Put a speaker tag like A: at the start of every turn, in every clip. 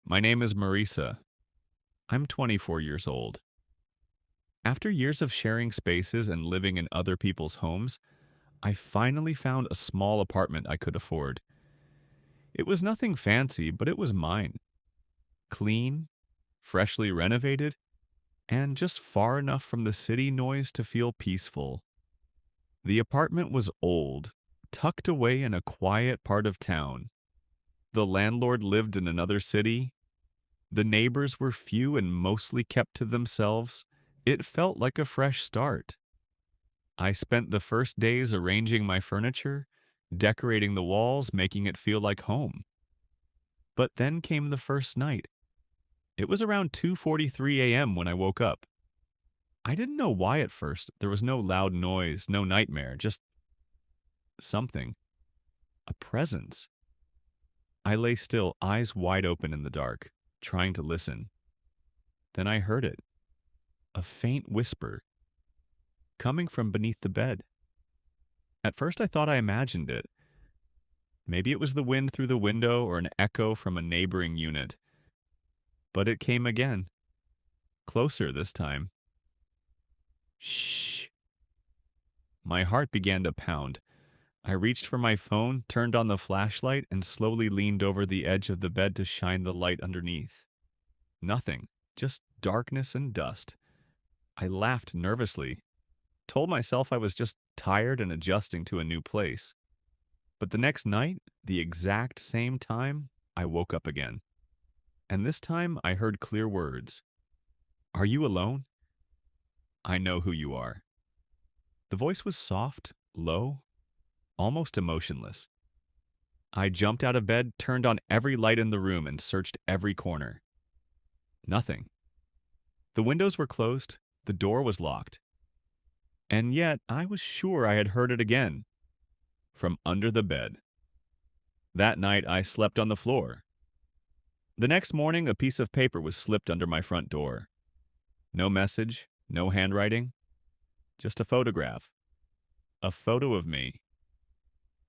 A: My name is Marisa. I'm 24 years old. After years of sharing spaces and living in other people's homes, I finally found a small apartment I could afford. It was nothing fancy, but it was mine. Clean, freshly renovated, and just far enough from the city noise to feel peaceful. The apartment was old, tucked away in a quiet part of town. The landlord lived in another city. The neighbors were few and mostly kept to themselves. It felt like a fresh start. I spent the first days arranging my furniture, decorating the walls, making it feel like home. But then came the first night. It was around 2:43 a.m. when I woke up. I didn't know why at first. There was no loud noise, no nightmare, just something. A presence. I lay still, eyes wide open in the dark, trying to listen. Then I heard it. A faint whisper, coming from beneath the bed. At first I thought I imagined it. Maybe it was the wind through the window or an echo from a neighboring unit. But it came again. Closer this time. Shh. My heart began to pound. I reached for my phone, turned on the flashlight, and slowly leaned over the edge of the bed to shine the light underneath. Nothing. Just darkness and dust. I laughed nervously. Told myself I was just tired and adjusting to a new place. But the next night, the exact same time, I woke up again. And this time I heard clear words. Are you alone? I know who you are. The voice was soft, low, almost emotionless. I jumped out of bed, turned on every light in the room, and searched every corner. Nothing. The windows were closed, the door was locked. And yet I was sure I had heard it again. From under the bed. That night I slept on the floor. The next morning a piece of paper was slipped under my front door. No message, no handwriting, just a photograph. A photo of me.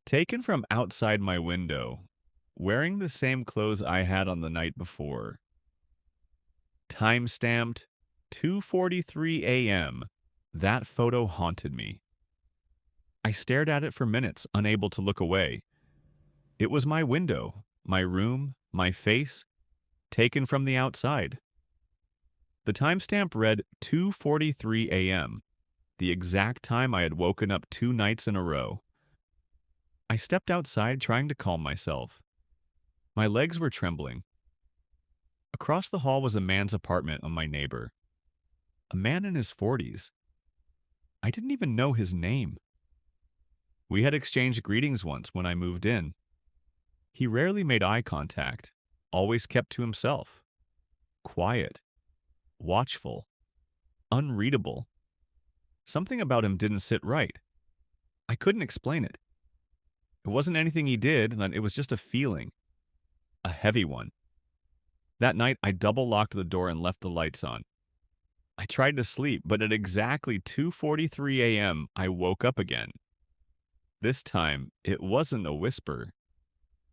A: Taken from outside my window, wearing the same clothes I had on the night before. Time-stamped 2:43 a.m. That photo haunted me. I stared at it for minutes, unable to look away. It was my window, my room, my face, taken from the outside. The timestamp read 2:43 a.m., the exact time I had woken up 2 nights in a row. I stepped outside trying to calm myself. My legs were trembling. Across the hall was a man's apartment on my neighbor. A man in his 40s. I didn't even know his name. We had exchanged greetings once when I moved in. He rarely made eye contact, always kept to himself. Quiet, watchful, unreadable. Something about him didn't sit right. I couldn't explain it. It wasn't anything he did, and it was just a feeling. A heavy one. That night, I double-locked the door and left the lights on. I tried to sleep, but at exactly 2:43 a.m., I woke up again. This time, it wasn't a whisper.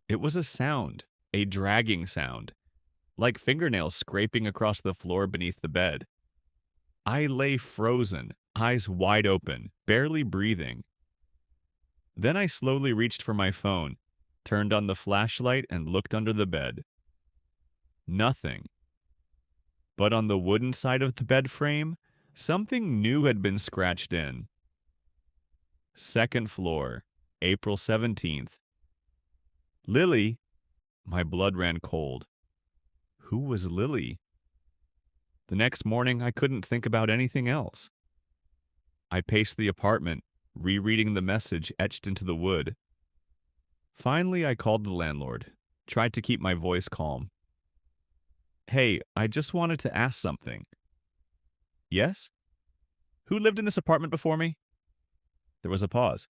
A: It was a sound, a dragging sound, like fingernails scraping across the floor beneath the bed. I lay frozen, eyes wide open, barely breathing. Then I slowly reached for my phone, turned on the flashlight, and looked under the bed. Nothing. But on the wooden side of the bed frame, something new had been scratched in. Second floor, April 17th. Lily. My blood ran cold. Who was Lily? The next morning, I couldn't think about anything else. I paced the apartment, rereading the message etched into the wood. Finally, I called the landlord, tried to keep my voice calm. Hey, I just wanted to ask something. Yes? Who lived in this apartment before me? There was a pause.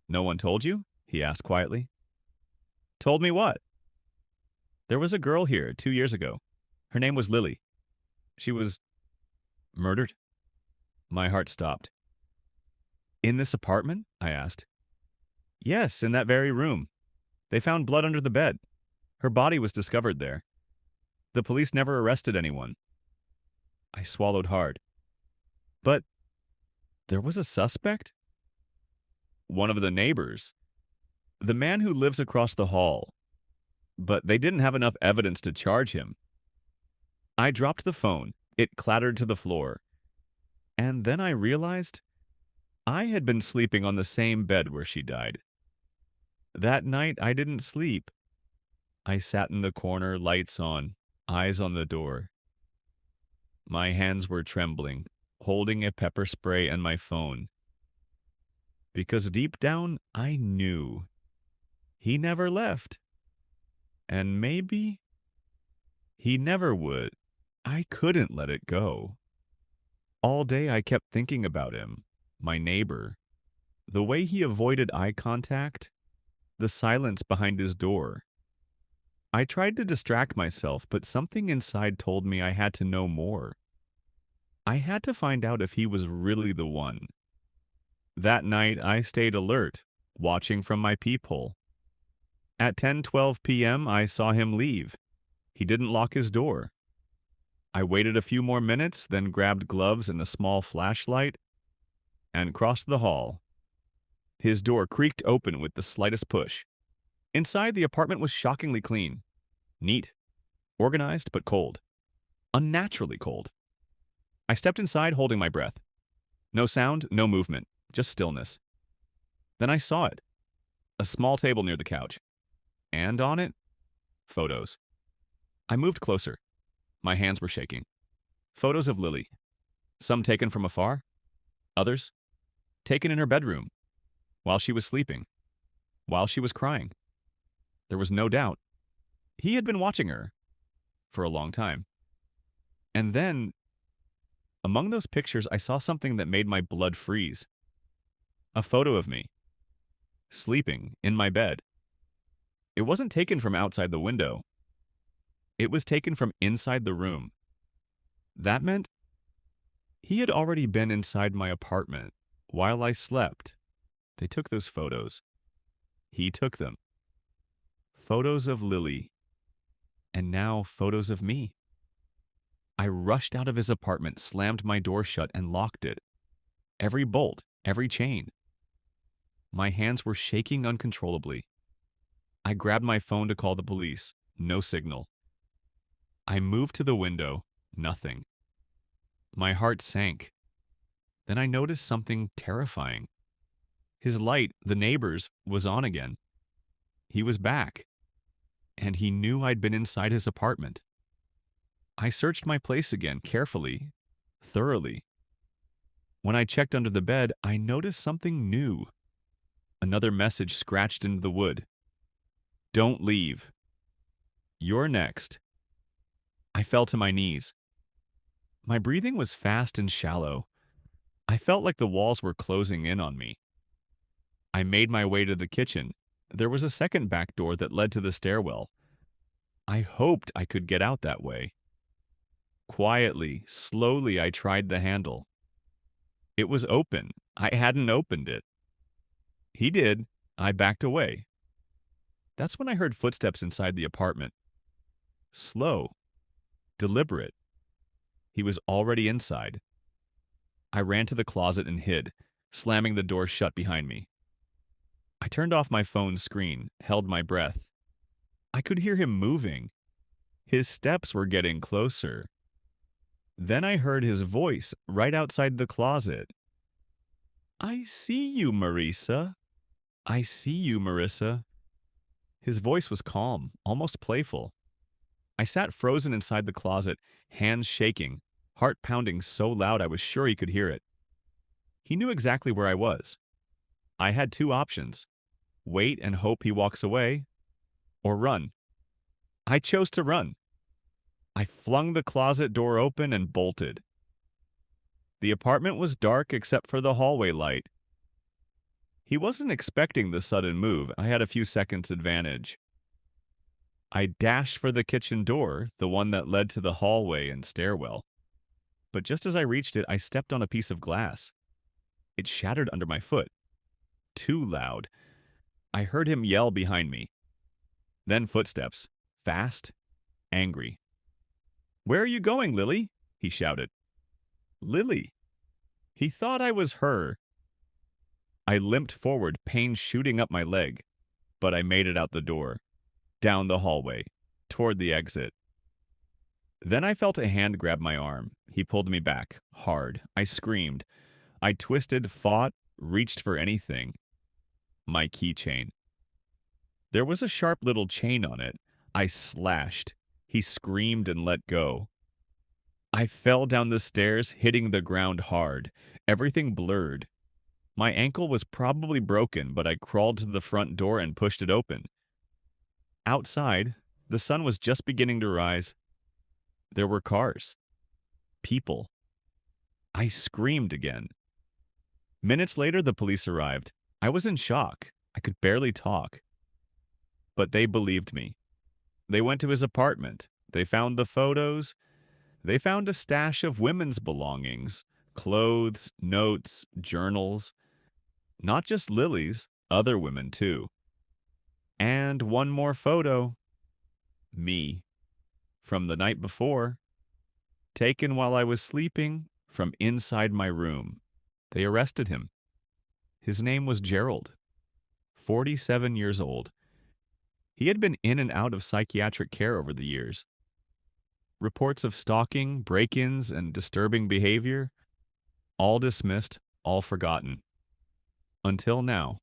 A: No one told you? He asked quietly. Told me what? There was a girl here 2 years ago. Her name was Lily. She was murdered. My heart stopped. In this apartment? I asked. Yes, in that very room. They found blood under the bed. Her body was discovered there. The police never arrested anyone. I swallowed hard. But there was a suspect? One of the neighbors. The man who lives across the hall. But they didn't have enough evidence to charge him. I dropped the phone. It clattered to the floor. And then I realized I had been sleeping on the same bed where she died. That night, I didn't sleep. I sat in the corner, lights on, eyes on the door. My hands were trembling, holding a pepper spray and my phone. Because deep down, I knew he never left. And maybe he never would. I couldn't let it go. All day I kept thinking about him, my neighbor, the way he avoided eye contact, the silence behind his door. I tried to distract myself, but something inside told me I had to know more. I had to find out if he was really the one. That night, I stayed alert, watching from my peephole. At 10:12 p.m., I saw him leave. He didn't lock his door. I waited a few more minutes, then grabbed gloves and a small flashlight and crossed the hall. His door creaked open with the slightest push. Inside, the apartment was shockingly clean. Neat. Organized, but cold. Unnaturally cold. I stepped inside, holding my breath. No sound, no movement, just stillness. Then I saw it. A small table near the couch. And on it, photos. I moved closer. My hands were shaking. Photos of Lily. Some taken from afar. Others taken in her bedroom. While she was sleeping. While she was crying. There was no doubt. He had been watching her. For a long time. And then, among those pictures, I saw something that made my blood freeze. A photo of me. Sleeping in my bed. It wasn't taken from outside the window. It was taken from inside the room. That meant he had already been inside my apartment while I slept. They took those photos. He took them. Photos of Lily. And now photos of me. I rushed out of his apartment, slammed my door shut, and locked it. Every bolt, every chain. My hands were shaking uncontrollably. I grabbed my phone to call the police. No signal. I moved to the window. Nothing. My heart sank. Then I noticed something terrifying. His light, the neighbor's, was on again. He was back. And he knew I'd been inside his apartment. I searched my place again, carefully, thoroughly. When I checked under the bed, I noticed something new. Another message scratched into the wood. Don't leave. You're next. I fell to my knees. My breathing was fast and shallow. I felt like the walls were closing in on me. I made my way to the kitchen. There was a second back door that led to the stairwell. I hoped I could get out that way. Quietly, slowly, I tried the handle. It was open. I hadn't opened it. He did. I backed away. That's when I heard footsteps inside the apartment. Slow. Deliberate. He was already inside. I ran to the closet and hid, slamming the door shut behind me. I turned off my phone's screen, held my breath. I could hear him moving. His steps were getting closer. Then I heard his voice right outside the closet. I see you, Marisa. I see you, Marissa. His voice was calm, almost playful. I sat frozen inside the closet, hands shaking, heart pounding so loud I was sure he could hear it. He knew exactly where I was. I had two options: wait and hope he walks away, or run. I chose to run. I flung the closet door open and bolted. The apartment was dark except for the hallway light. He wasn't expecting the sudden move. I had a few seconds advantage. I dashed for the kitchen door, the one that led to the hallway and stairwell. But just as I reached it, I stepped on a piece of glass. It shattered under my foot. Too loud. I heard him yell behind me. Then footsteps. Fast. Angry. "Where are you going, Lily?" he shouted. Lily. He thought I was her. I limped forward, pain shooting up my leg, but I made it out the door, down the hallway, toward the exit. Then I felt a hand grab my arm. He pulled me back, hard. I screamed. I twisted, fought, reached for anything. My keychain. There was a sharp little chain on it. I slashed. He screamed and let go. I fell down the stairs, hitting the ground hard. Everything blurred. My ankle was probably broken, but I crawled to the front door and pushed it open. Outside, the sun was just beginning to rise. There were cars. People. I screamed again. Minutes later, the police arrived. I was in shock. I could barely talk. But they believed me. They went to his apartment. They found the photos. They found a stash of women's belongings, clothes, notes, journals. Not just Lily's, other women too. And one more photo. Me. From the night before. Taken while I was sleeping from inside my room. They arrested him. His name was Gerald, 47 years old. He had been in and out of psychiatric care over the years. Reports of stalking, break-ins, and disturbing behavior, all dismissed, all forgotten. Until now.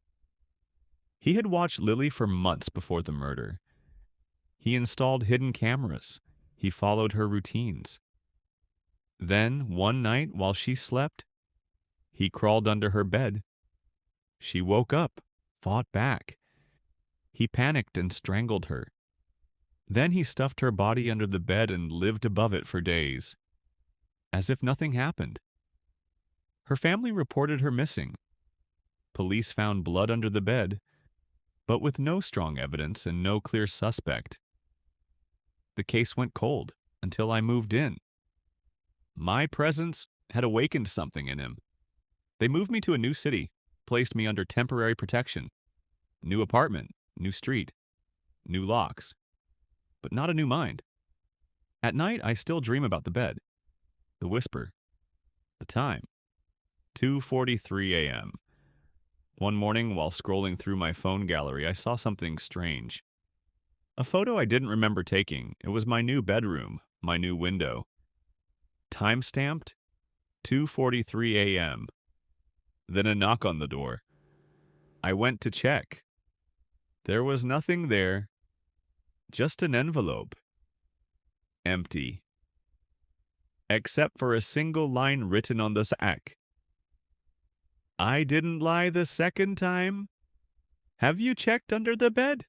A: He had watched Lily for months before the murder. He installed hidden cameras. He followed her routines. Then, one night while she slept, he crawled under her bed. She woke up, fought back. He panicked and strangled her. Then he stuffed her body under the bed and lived above it for days, as if nothing happened. Her family reported her missing. Police found blood under the bed, but with no strong evidence and no clear suspect. The case went cold until I moved in. My presence had awakened something in him. They moved me to a new city, placed me under temporary protection. New apartment, new street, new locks, but not a new mind. At night, I still dream about the bed, the whisper, the time, 2:43 a.m. One morning, while scrolling through my phone gallery, I saw something strange. A photo I didn't remember taking. It was my new bedroom, my new window. Time-stamped, 2:43 a.m. Then a knock on the door. I went to check. There was nothing there. Just an envelope. Empty. Except for a single line written on the sack. I didn't lie the second time. Have you checked under the bed?